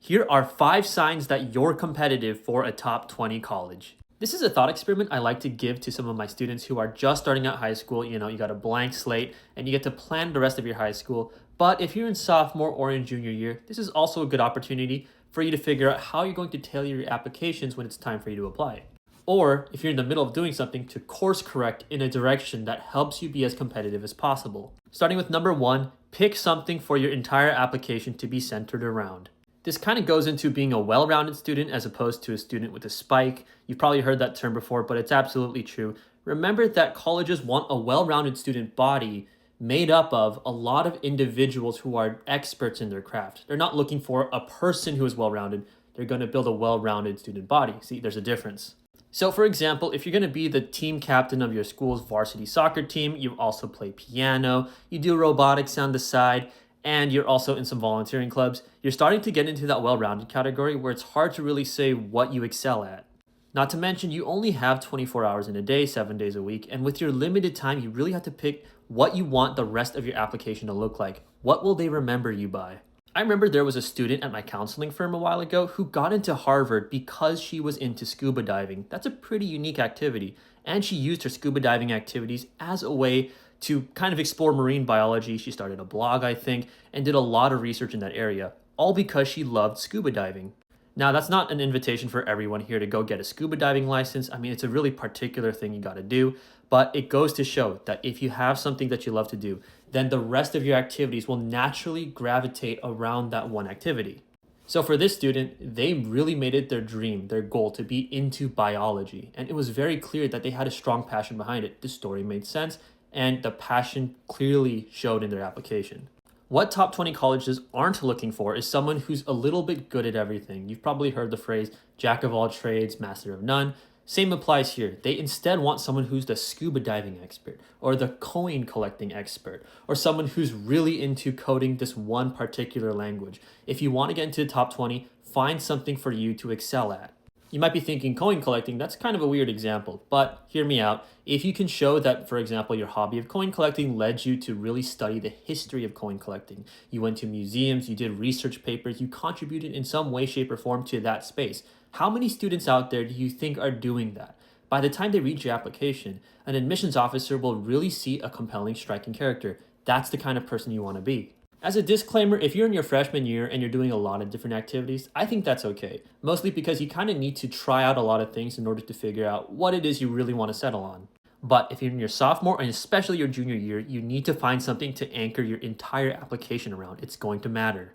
Here are 5 signs that you're competitive for a top 20 college. This is a thought experiment I like to give to some of my students who are just starting out high school. You got a blank slate and you get to plan the rest of your high school. But if you're in sophomore or in junior year, this is also a good opportunity for you to figure out how you're going to tailor your applications when it's time for you to apply. Or if you're in the middle of doing something, to course correct in a direction that helps you be as competitive as possible. Starting with number 1, pick something for your entire application to be centered around. This kind of goes into being a well-rounded student as opposed to a student with a spike. You've probably heard that term before, but it's absolutely true. Remember that colleges want a well-rounded student body made up of a lot of individuals who are experts in their craft. They're not looking for a person who is well-rounded. They're going to build a well-rounded student body. See, there's a difference. So for example, if you're going to be the team captain of your school's varsity soccer team, you also play piano, you do robotics on the side, and you're also in some volunteering clubs, you're starting to get into that well-rounded category where it's hard to really say what you excel at. Not to mention, you only have 24 hours in a day, 7 days a week, and with your limited time, you really have to pick what you want the rest of your application to look like. What will they remember you by? I remember there was a student at my counseling firm a while ago who got into Harvard because she was into scuba diving. That's a pretty unique activity, and she used her scuba diving activities as a way to kind of explore marine biology. She started a blog, I think, and did a lot of research in that area, all because she loved scuba diving. Now, that's not an invitation for everyone here to go get a scuba diving license. I mean, it's a really particular thing you got to do, but it goes to show that if you have something that you love to do, then the rest of your activities will naturally gravitate around that one activity. So for this student, they really made it their dream, their goal to be into biology. And it was very clear that they had a strong passion behind it. The story made sense, and the passion clearly showed in their application. What top 20 colleges aren't looking for is someone who's a little bit good at everything. You've probably heard the phrase, jack of all trades, master of none. Same applies here. They instead want someone who's the scuba diving expert, or the coin collecting expert, or someone who's really into coding this one particular language. If you want to get into the top 20, find something for you to excel at. You might be thinking coin collecting, that's kind of a weird example, but hear me out. If you can show that, for example, your hobby of coin collecting led you to really study the history of coin collecting, you went to museums, you did research papers, you contributed in some way, shape, or form to that space. How many students out there do you think are doing that? By the time they read your application, an admissions officer will really see a compelling, striking character. That's the kind of person you want to be. As a disclaimer, if you're in your freshman year and you're doing a lot of different activities, I think that's okay. Mostly because you kind of need to try out a lot of things in order to figure out what it is you really want to settle on. But if you're in your sophomore and especially your junior year, you need to find something to anchor your entire application around. It's going to matter.